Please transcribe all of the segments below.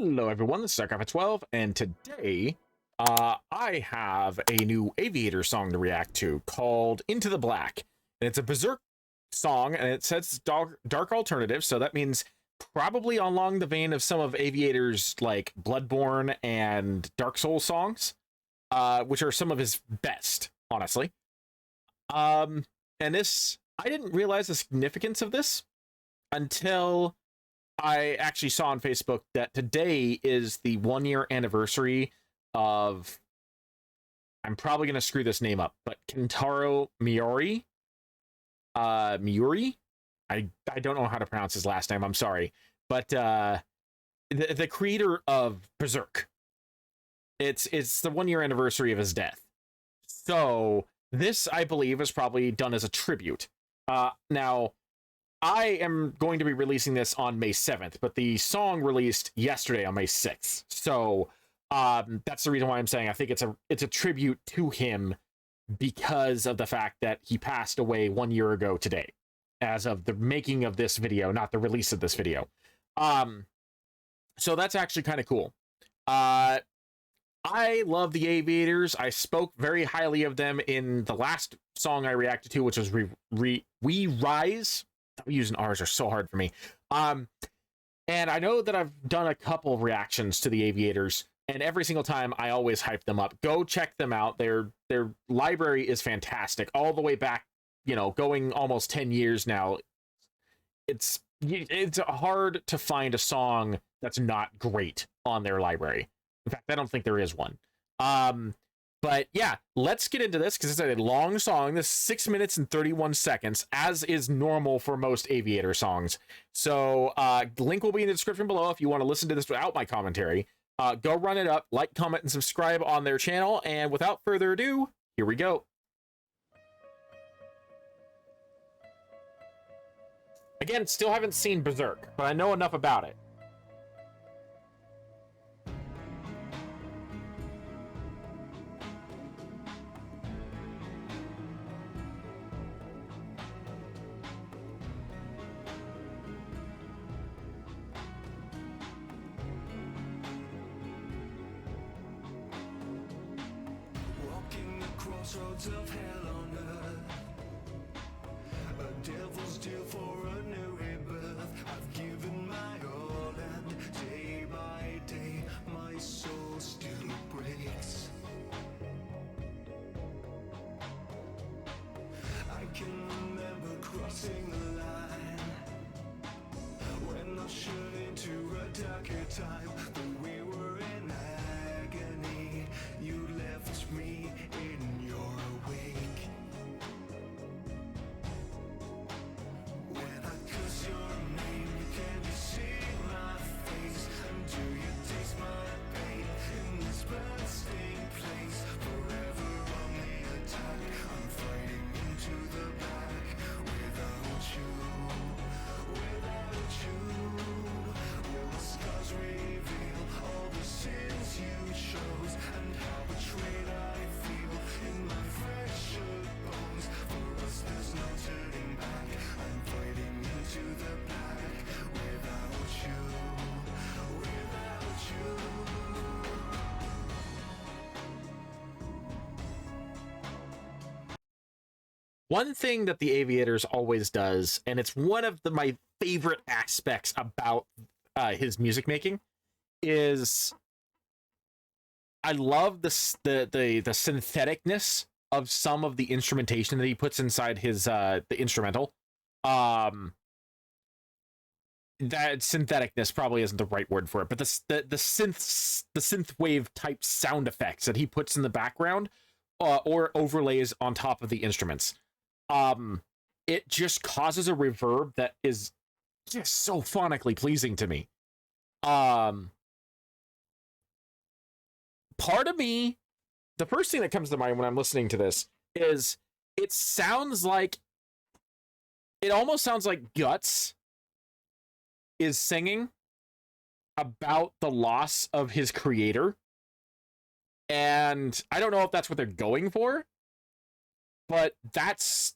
Hello everyone, this is Aviators, and today I have a new Aviator song to react to called Into the Black. And it's a Berserk song, and it says dark alternative, so that means probably along the vein of some of Aviator's like Bloodborne and Dark Souls songs, which are some of his best, honestly. And this, I didn't realize the significance of this until I actually saw on Facebook that today is the 1-year anniversary of, I'm probably going to screw this name up, but Kentaro Miura? Miuri? I don't know how to pronounce his last name, I'm sorry. But the creator of Berserk. It's the 1-year anniversary of his death. So this, I believe, is probably done as a tribute. Now, I am going to be releasing this on May 7th, but the song released yesterday on May 6th. So that's the reason why I'm saying I think it's a tribute to him because of the fact that he passed away 1 year ago today, as of the making of this video, not the release of this video. So that's actually kind of cool. I love the Aviators. I spoke very highly of them in the last song I reacted to, which was We Rise. Using R's are so hard for me. And I know that I've done a couple of reactions to the Aviators, and every single time I always hype them up. Go check them out. Their library is fantastic, all the way back, you know, going almost 10 years now. It's hard to find a song that's not great on their library. In fact, I don't think there is one. But yeah, let's get into this because it's a long song. This is 6 minutes and 31 seconds, as is normal for most Aviator songs. So the link will be in the description below if you want to listen to this without my commentary. Go run it up, like, comment, and subscribe on their channel. And without further ado, here we go. Again, still haven't seen Berserk, but I know enough about it. Crossroads of hell on earth, a devil's deal for a new rebirth. I've given my all, and day by day my soul still breaks. I can remember crossing the line when I should into a darker time, but we were in agony. You left me in your wake. When I curse your name, can you see my face? And do you taste my pain in this blood-stained place? Forever on the attack, I'm fighting into the black. Without you, will the scars reveal all the sins you chose, and how betrayed I feel in my fractured bones? For us there's no turning back, I'm fighting into the black. Without you. One thing that the Aviators always does, and it's one of my favorite aspects about his music making, is I love the syntheticness of some of the instrumentation that he puts inside his the instrumental. That syntheticness probably isn't the right word for it, but the synth wave type sound effects that he puts in the background or overlays on top of the instruments. It just causes a reverb that is just so phonically pleasing to me. Part of me, the first thing that comes to mind when I'm listening to this is it almost sounds like Guts is singing about the loss of his creator. And I don't know if that's what they're going for, but that's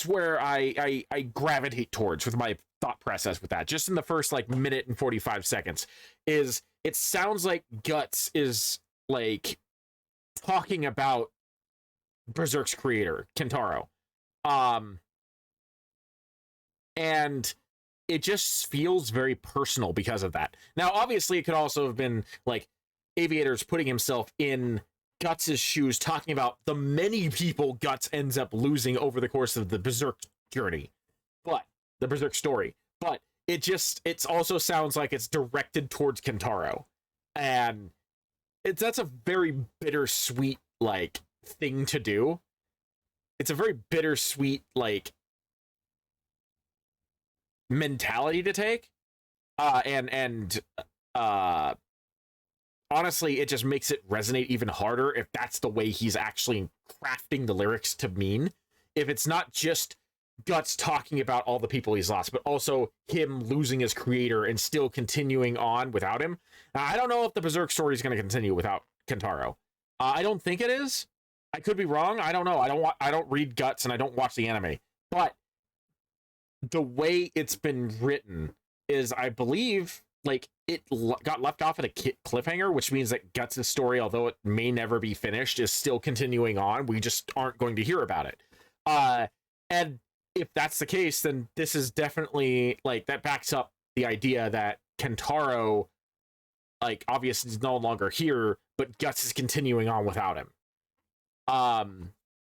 where I gravitate towards with my thought process with that, just in the first like minute and 45 seconds, is it sounds like Guts is like talking about Berserk's creator, Kentaro. And it just feels very personal because of that. Now, obviously, it could also have been like Aviators putting himself in Guts' shoes, talking about the many people Guts ends up losing over the course of the Berserk journey, but the Berserk story. But it also sounds like it's directed towards Kentaro, and that's a very bittersweet like thing to do. It's a very bittersweet like mentality to take, and honestly, it just makes it resonate even harder if that's the way he's actually crafting the lyrics to mean. If it's not just Guts talking about all the people he's lost, but also him losing his creator and still continuing on without him. Now, I don't know if the Berserk story is going to continue without Kentaro. I don't think it is. I could be wrong. I don't know. I don't read Guts and I don't watch the anime, but the way it's been written is, I believe, like it got left off at a cliffhanger, which means that Guts' story, although it may never be finished, is still continuing on. We just aren't going to hear about it. And if that's the case, then this is definitely like that backs up the idea that Kentaro, like, obviously is no longer here, but Guts is continuing on without him. I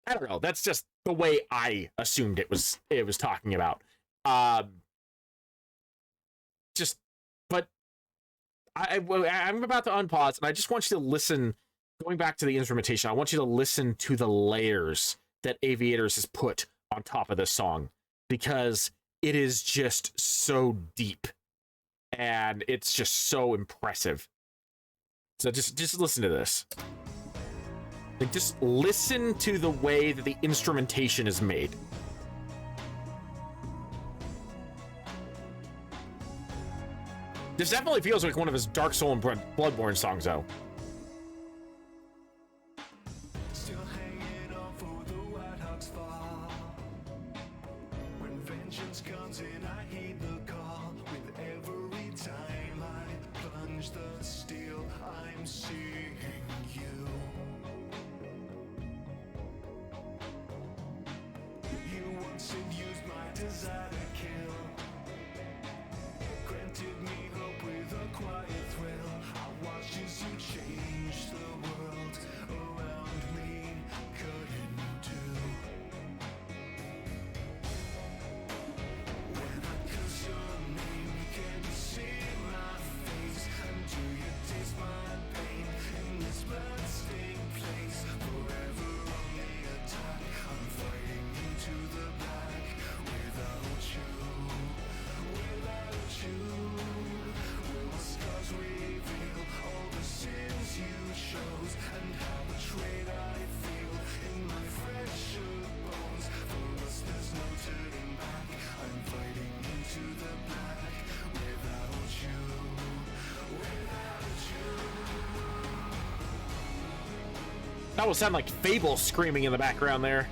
don't know. That's just the way I assumed it was talking about. But I'm about to unpause, and I just want you to listen. Going back to the instrumentation, I want you to listen to the layers that Aviators has put on top of this song, because it is just so deep and it's just so impressive. So just listen to this. Like, just listen to the way that the instrumentation is made. This definitely feels like one of his Dark Soul and Bloodborne songs, though. Still hanging on for the White Hawk's fall. When vengeance comes in, I heed the call. With every time I plunge the steel, I'm seeing you. You once used my desire to kill. Granted me hope with a quiet thrill. I watched as you changed the world around me, couldn't do. When I curse your name, can you see my face? And do you taste my pain in this blood-stained place? Forever on the attack, I'm fighting into the black without you. Without you, will the scars reveal all the sins you chose, and how betrayed I feel in my fresher bones? For us there's no turning back, I'm fighting into the black without you, without you. That will sound like Fable screaming in the background there.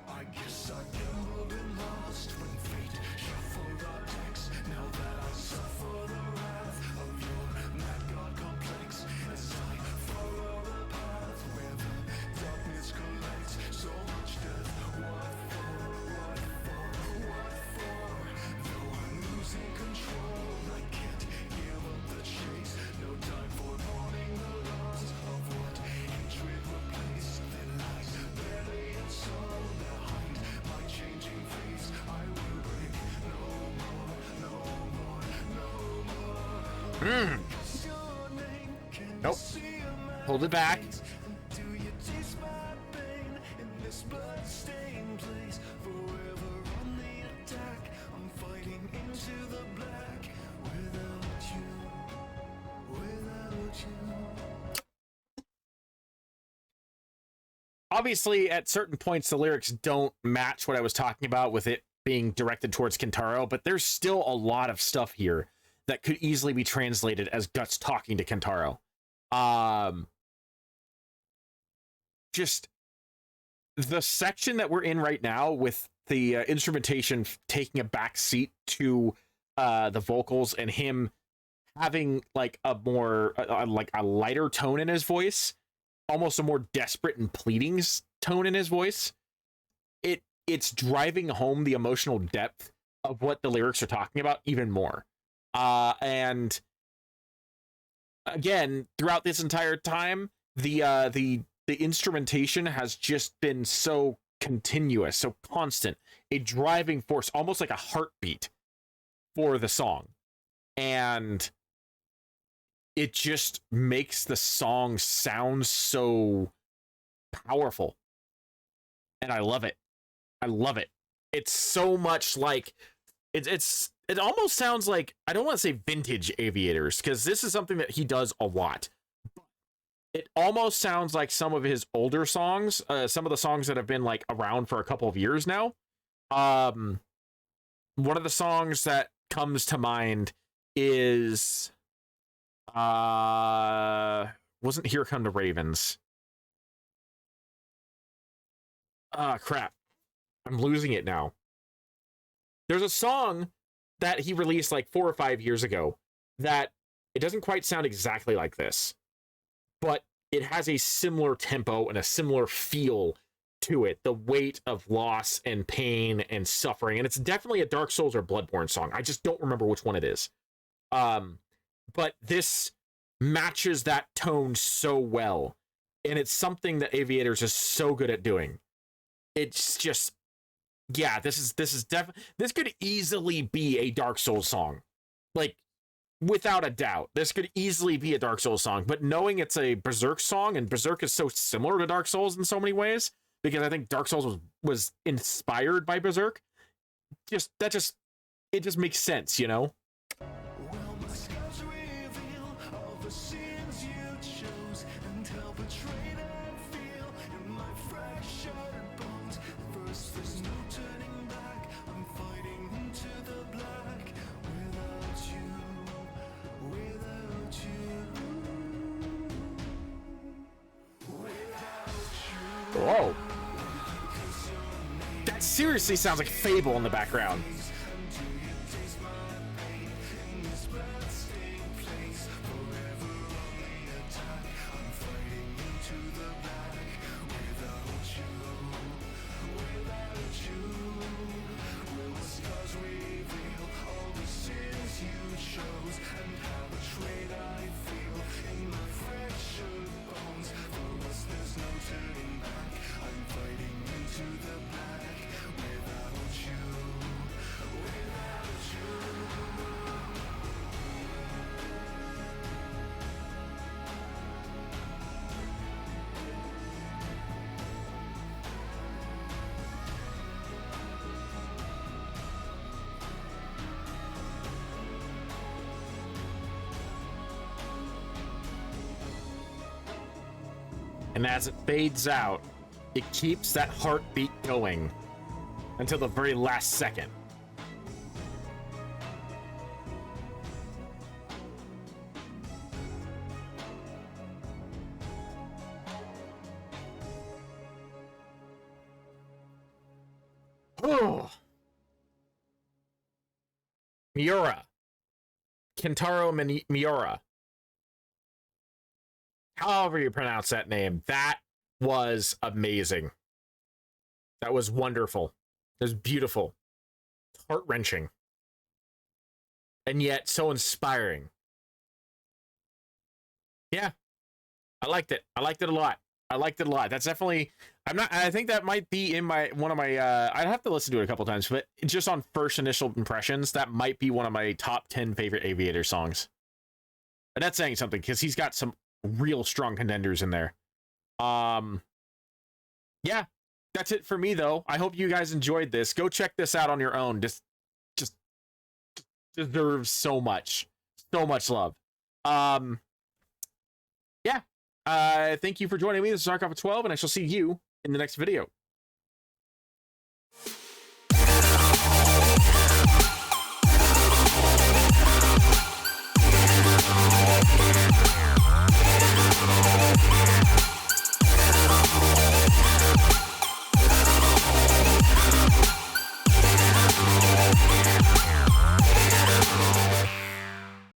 I guess I gambled and lost when fate shuffled our decks. Now that I suffer the wrath of your mad god complex, as I follow the path where the darkness collects so much death. What for? What for? What for? Though I'm losing control, I can't give up the chase. No time for mourning the loss of what hatred replaced. There lies barely a soul behind my changing face. I will break no more, no more, no more. Kiss your name, can you Nope. see my Hold it back. face? And do you taste my pain in this blood-stained place? Forever on the attack, obviously at certain points the lyrics don't match what I was talking about with it being directed towards Kentaro, but there's still a lot of stuff here that could easily be translated as Guts talking to Kentaro. Just the section that we're in right now with the instrumentation taking a back seat to the vocals and him having like a more like a lighter tone in his voice, almost a more desperate and pleading tone in his voice. It's driving home the emotional depth of what the lyrics are talking about even more. And again, throughout this entire time, the instrumentation has just been so continuous, so constant, a driving force, almost like a heartbeat for the song. And it just makes the song sound so powerful. And I love it. I love it. It's so much like it almost sounds like, I don't want to say vintage Aviators, because this is something that he does a lot. It almost sounds like some of his older songs, some of the songs that have been like around for a couple of years now. One of the songs that comes to mind is wasn't Here Come the Ravens. Crap. I'm losing it now. There's a song that he released like 4 or 5 years ago that it doesn't quite sound exactly like this, but it has a similar tempo and a similar feel to it. The weight of loss and pain and suffering. And it's definitely a Dark Souls or Bloodborne song. I just don't remember which one it is. But this matches that tone so well. And it's something that Aviators is so good at doing. It's just, yeah, this could easily be a Dark Souls song. Like, without a doubt, this could easily be a Dark Souls song. But knowing it's a Berserk song, and Berserk is so similar to Dark Souls in so many ways, because I think Dark Souls was inspired by Berserk, it just makes sense, you know? Well, my scars reveal all the sins you chose, and how betrayed I feel in my fractured bones. First, there's no turning back. I'm fighting into the black without you, without you. Whoa. That seriously sounds like Fable in the background. And as it fades out, it keeps that heartbeat going until the very last second. Oh. Miura. Kentaro Miura. However you pronounce that name, that was amazing. That was wonderful. It was beautiful. Heart-wrenching. And yet so inspiring. Yeah. I liked it. I liked it a lot. I liked it a lot. That's definitely, I think that might be in one of my, I'd have to listen to it a couple times, but just on first initial impressions, that might be one of my top 10 favorite Aviator songs. And that's saying something, because he's got some real strong contenders in there. Yeah, that's it for me though. I hope you guys enjoyed this. Go check this out on your own. Just deserves so much love. Yeah. Thank you for joining me. This is StarCraft 12, and I shall see you in the next video.